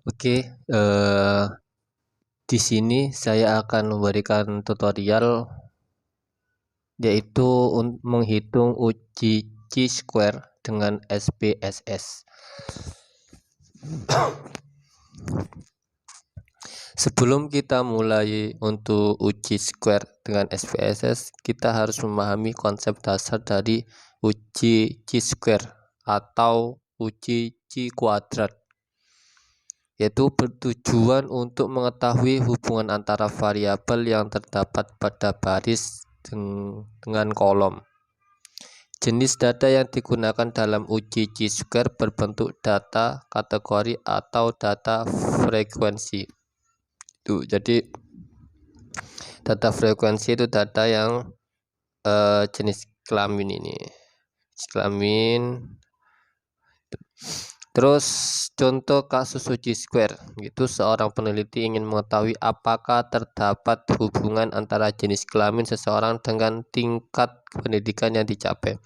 Oke, di sini saya akan memberikan tutorial yaitu menghitung uji chi-square dengan SPSS. Sebelum kita mulai untuk uji square dengan SPSS, kita harus memahami konsep dasar dari uji chi-square atau uji chi kuadrat, yaitu bertujuan untuk mengetahui hubungan antara variabel yang terdapat pada baris dengan kolom. Jenis data yang digunakan dalam uji chi-square berbentuk data kategori atau data frekuensi. Jadi data frekuensi itu data yang jenis kelamin ini, kelamin. Terus contoh kasus uji square, itu seorang peneliti ingin mengetahui apakah terdapat hubungan antara jenis kelamin seseorang dengan tingkat pendidikan yang dicapai.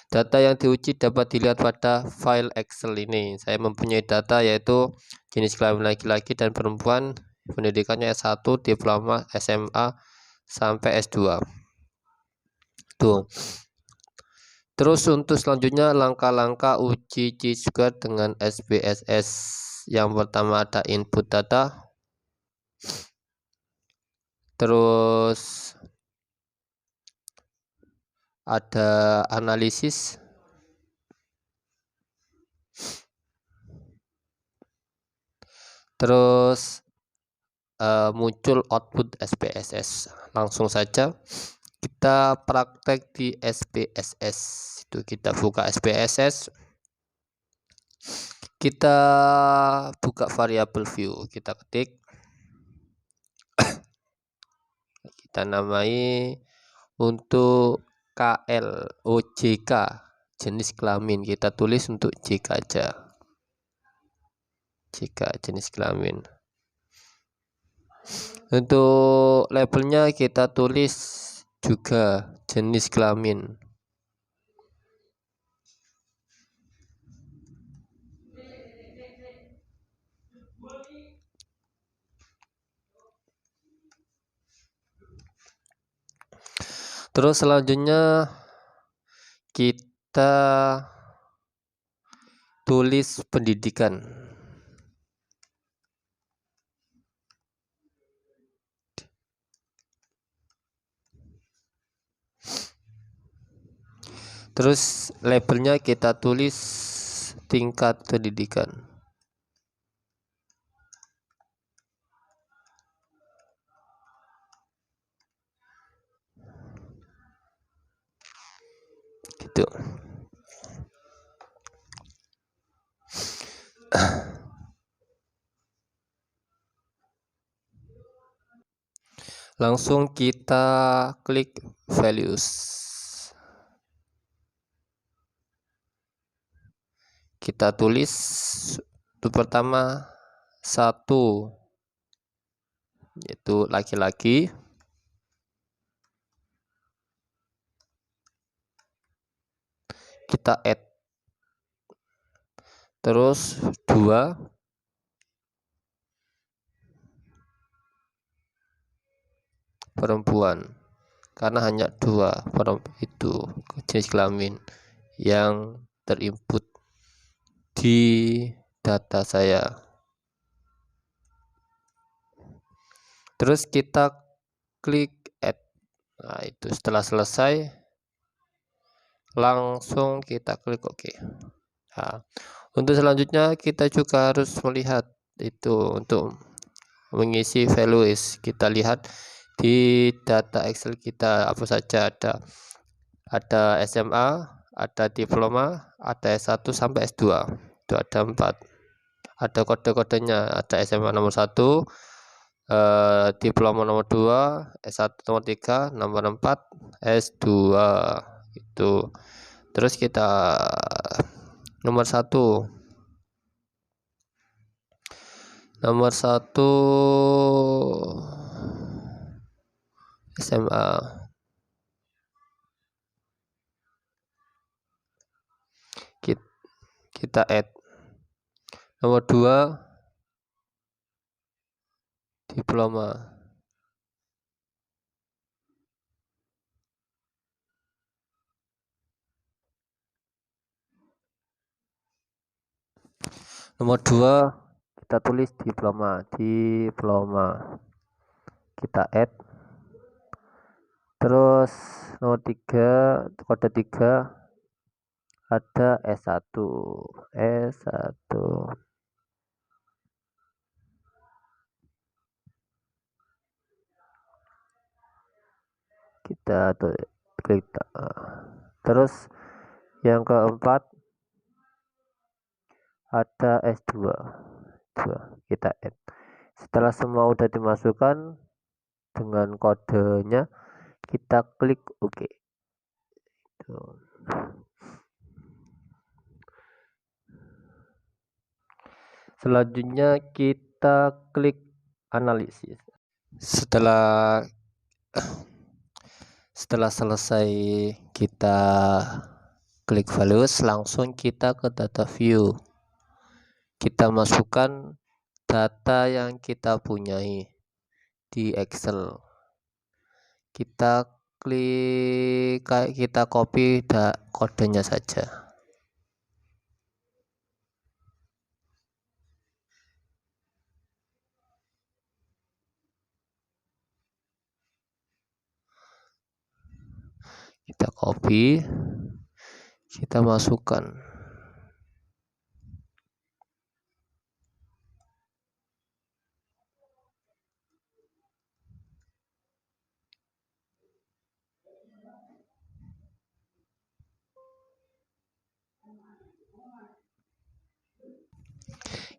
Data yang diuji dapat dilihat pada file Excel ini. Saya mempunyai data yaitu jenis kelamin laki-laki dan perempuan, pendidikannya S1, diploma, SMA, sampai S2. Tuh. Terus untuk selanjutnya langkah-langkah uji chi-square dengan SPSS. Yang pertama ada input data, terus ada analisis, terus muncul output SPSS. Langsung saja kita praktek di SPSS. Itu kita buka SPSS, kita buka variabel view, kita ketik, kita namai untuk KLOJK jenis kelamin, kita tulis untuk JK aja, JK jenis kelamin. Untuk labelnya kita tulis juga jenis kelamin. Terus selanjutnya kita tulis pendidikan. Terus labelnya kita tulis tingkat pendidikan. Gitu. Langsung kita klik values. Kita tulis untuk pertama 1 yaitu laki-laki, kita add, terus 2 perempuan, karena hanya 2 itu jenis kelamin yang terinput di data saya. Terus kita klik add. Nah, itu setelah selesai langsung kita klik OK. Nah, untuk selanjutnya kita juga harus melihat itu untuk mengisi values. Kita lihat di data Excel kita apa saja ada SMA, ada diploma, ada S1 sampai S2. Itu ada 4. Ada kode-kodenya, ada SMA nomor 1, diploma nomor 2, S1 nomor 3, nomor 4, S2 itu. Terus kita nomor 1 SMA, kita add. Nomor 2, diploma. Nomor 2, kita tulis diploma, kita add. Terus nomor 3, kode 3 ada S1, kita klik. Terus yang keempat ada S2, kita add. Setelah semua udah dimasukkan dengan kodenya, kita klik OK. Selanjutnya kita klik analisis. Setelah selesai kita klik values, langsung kita ke data view. Kita masukkan data yang kita punyai di Excel. Kita klik, kita copy kodenya saja. Kita copy, kita masukkan.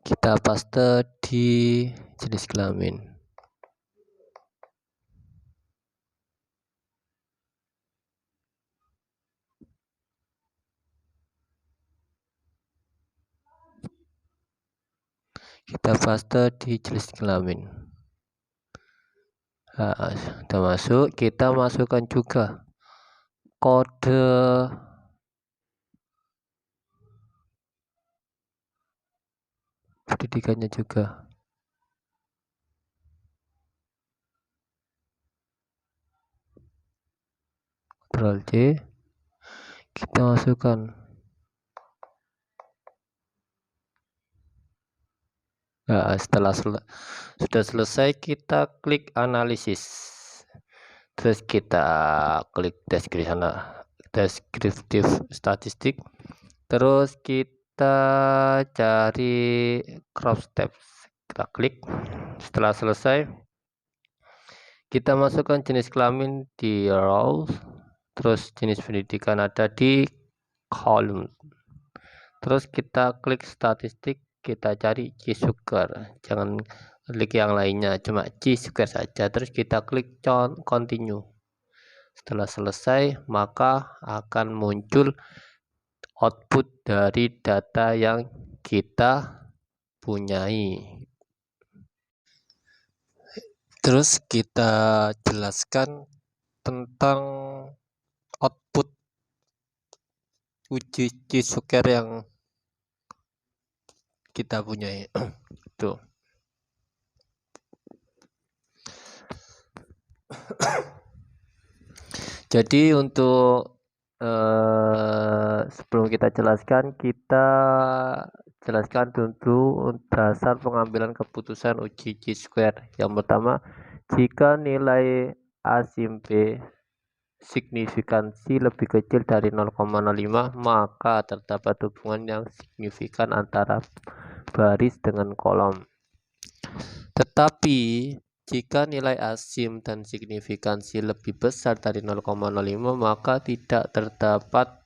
Kita paste di jenis kelamin. Kita paste di jenis kelamin. Nah, sudah masuk. Kita masukkan juga kode pendidikannya juga. Ctrl C, kita masukkan. Nah, setelah sudah selesai, kita klik analisis. Terus kita klik deskriptif statistik. Terus kita cari crop steps. Kita klik. Setelah selesai, kita masukkan jenis kelamin di row. Terus jenis pendidikan ada di column. Terus kita klik statistik, kita cari G-Sugar, jangan klik yang lainnya, cuma G-Sugar saja. Terus kita klik continue. Setelah selesai, maka akan muncul output dari data yang kita punyai. Terus kita jelaskan tentang output uji G-Sugar yang kita punyai. Tuh. Jadi untuk sebelum kita jelaskan dulu dasar pengambilan keputusan uji G-Square. Yang pertama, jika nilai A sim B signifikansi lebih kecil dari 0,05, maka terdapat hubungan yang signifikan antara baris dengan kolom. Tetapi jika nilai asim dan signifikansi lebih besar dari 0,05, maka tidak terdapat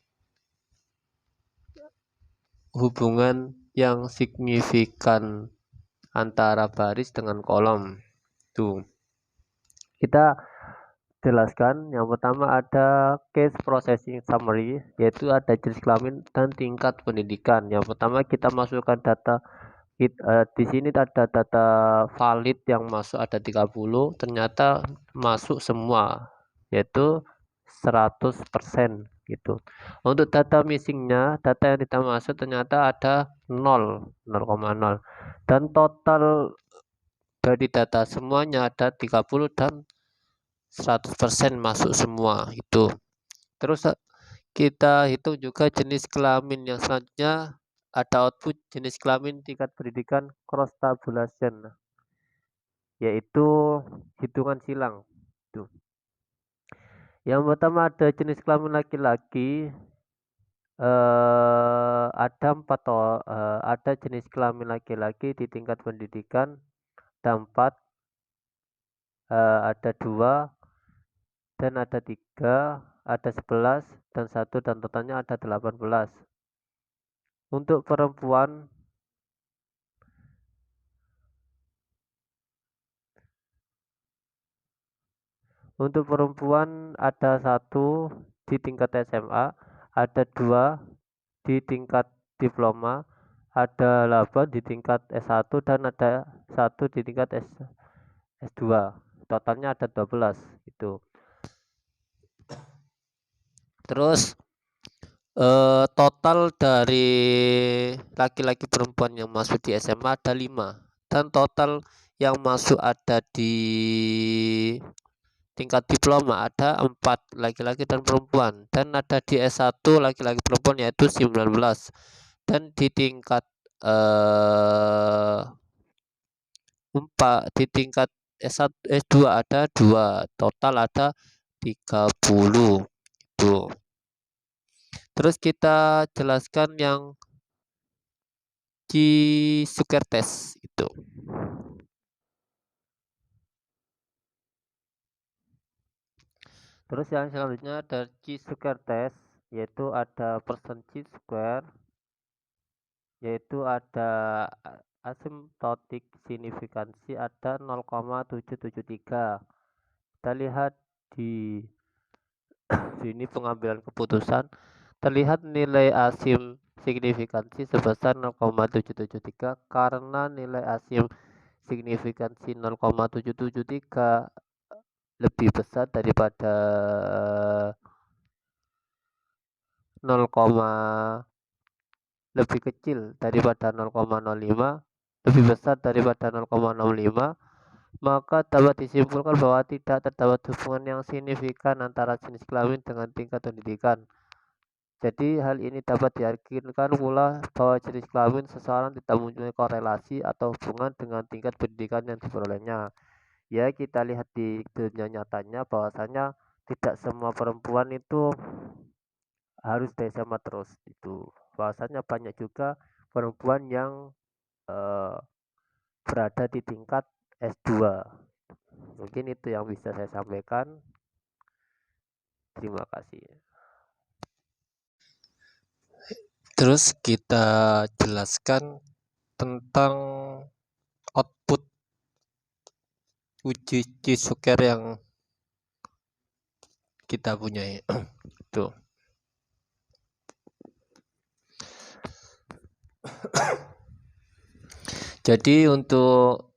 hubungan yang signifikan antara baris dengan kolom. Tuh. Kita jelaskan. Yang pertama ada case processing summary, yaitu ada jenis kelamin dan tingkat pendidikan. Yang pertama kita masukkan data. Di sini ada data valid yang masuk ada 30, ternyata masuk semua, yaitu 100%. gitu. Untuk data missingnya, data yang tidak masuk ternyata ada 0, 0,0. Dan total dari data semuanya ada 30 dan 100% masuk semua itu. Terus kita hitung juga jenis kelamin yang selanjutnya, ada output jenis kelamin tingkat pendidikan cross tabulation, yaitu hitungan silang. Tuh. Yang pertama ada jenis kelamin laki-laki, ada jenis kelamin laki-laki di tingkat pendidikan, ada 4, ada 2, dan ada 3, ada 11, dan 1, dan totalnya ada 18. Untuk perempuan ada 1 di tingkat SMA, ada 2 di tingkat diploma, ada 8 di tingkat S1, dan ada 1 di tingkat S2. Totalnya ada 12 itu. Terus total dari laki-laki perempuan yang masuk di SMA ada 5, dan total yang masuk ada di tingkat diploma ada 4 laki-laki dan perempuan, dan ada di S1 laki-laki perempuan yaitu 19, dan di tingkat 4 di tingkat S1 S2 ada 2, total ada 30 itu. Terus kita jelaskan yang Chi-square test itu. Terus yang selanjutnya ada Chi-square test, yaitu ada persen Chi-square, yaitu ada asymptotic signifikansi ada 0,773. Kita lihat di sini pengambilan keputusan, terlihat nilai asim signifikansi sebesar 0,773 karena nilai asim signifikansi 0,773 lebih besar daripada 0, lebih kecil daripada 0,05, lebih besar daripada 0,65, maka dapat disimpulkan bahwa tidak terdapat hubungan yang signifikan antara jenis kelamin dengan tingkat pendidikan. Jadi hal ini dapat diyakinkan pula bahwa jenis kelamin seseorang tidak mempunyai korelasi atau hubungan dengan tingkat pendidikan yang diperolehnya. Ya, kita lihat di dunia nyatanya bahwasanya tidak semua perempuan itu harus dari SMA terus itu. Bahwasanya banyak juga perempuan yang berada di tingkat S2. Mungkin itu yang bisa saya sampaikan. Terima kasih. Terus kita jelaskan tentang output uji Chi-square yang kita punya. Tuh. Jadi untuk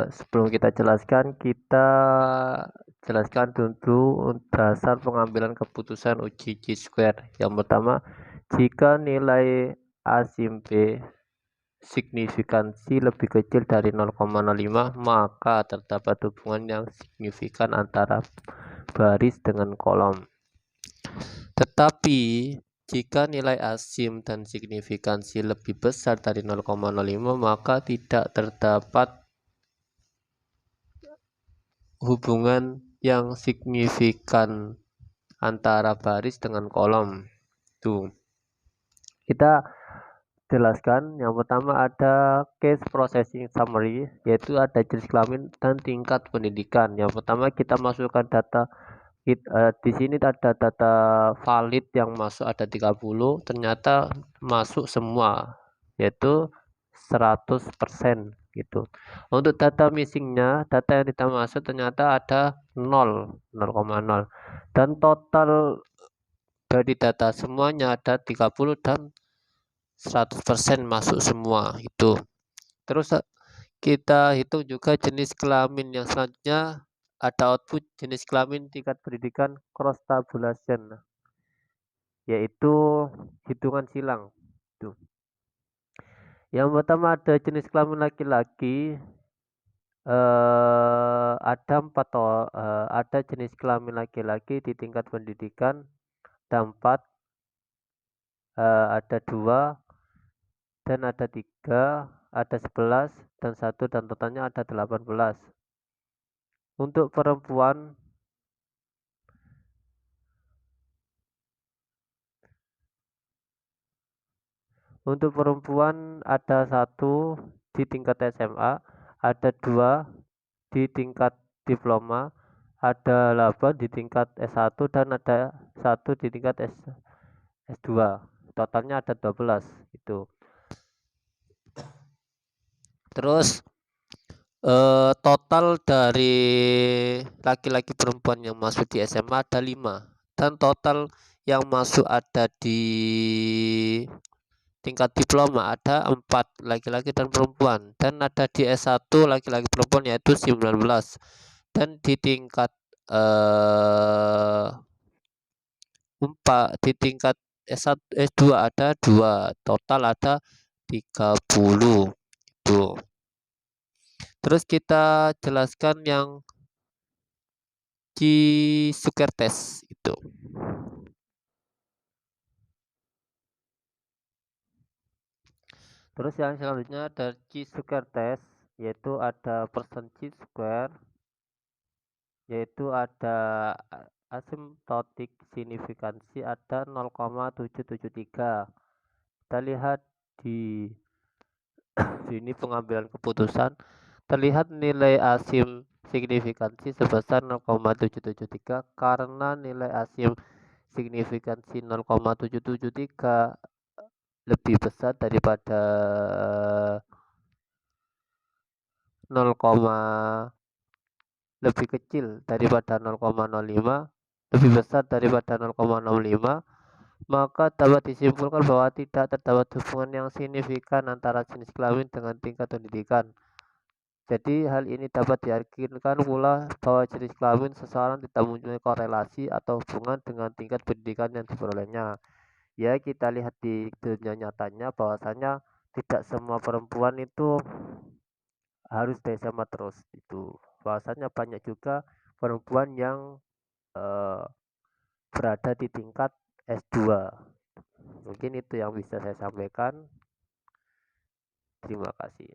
sebelum kita jelaskan dulu dasar pengambilan keputusan uji Chi-square. Yang pertama, jika nilai asim B signifikansi lebih kecil dari 0,05, maka terdapat hubungan yang signifikan antara baris dengan kolom. Tetapi jika nilai asim dan signifikansi lebih besar dari 0,05, maka tidak terdapat hubungan yang signifikan antara baris dengan kolom. Tuh. Kita jelaskan. Yang pertama ada case processing summary, yaitu ada jenis kelamin dan tingkat pendidikan. Yang pertama kita masukkan data. Di sini ada data valid yang masuk ada 30, ternyata masuk semua, yaitu 100% gitu. Untuk data missingnya, data yang tidak masuk ternyata ada 0, 0,0. Dan total dari data semuanya ada 30 dan 100% masuk semua itu. Terus kita hitung juga jenis kelamin yang selanjutnya, ada output jenis kelamin tingkat pendidikan cross tabulation, yaitu hitungan silang. Tuh. Yang pertama ada jenis kelamin laki-laki, ada jenis kelamin laki-laki di tingkat pendidikan, ada 4, ada 2, dan ada 3, ada 11, dan 1, dan totalnya ada 18. Untuk perempuan, ada 1 di tingkat SMA, ada 2 di tingkat diploma, ada 8 di tingkat S1, dan ada 1 di tingkat S2. Totalnya ada 12 itu. Terus total dari laki-laki perempuan yang masuk di SMA ada 5, dan total yang masuk ada di tingkat diploma ada 4 laki-laki dan perempuan, dan ada di S1 laki-laki perempuan yaitu 19, dan di tingkat 4 di tingkat S1 S2 ada 2, total ada 30 itu. Terus kita jelaskan yang Chi-Square test itu. Terus yang selanjutnya ada Chi-Square test, yaitu ada persen Chi-Square, yaitu ada asymptotic signifikansi ada 0,773. Kita lihat di sini pengambilan keputusan, terlihat nilai asim signifikansi sebesar 0,773 karena nilai asim signifikansi 0,773 lebih besar daripada 0, lebih kecil daripada 0,05, lebih besar daripada 0,65, maka dapat disimpulkan bahwa tidak terdapat hubungan yang signifikan antara jenis kelamin dengan tingkat pendidikan. Jadi hal ini dapat diyakinkan pula bahwa jenis kelamin seseorang tidak mempunyai korelasi atau hubungan dengan tingkat pendidikan yang diperolehnya. Ya, kita lihat di dunia nyatanya bahwasanya tidak semua perempuan itu harus dari SMA terus itu. Bahwasanya banyak juga perempuan yang berada di tingkat S2. Mungkin itu yang bisa saya sampaikan. Terima kasih.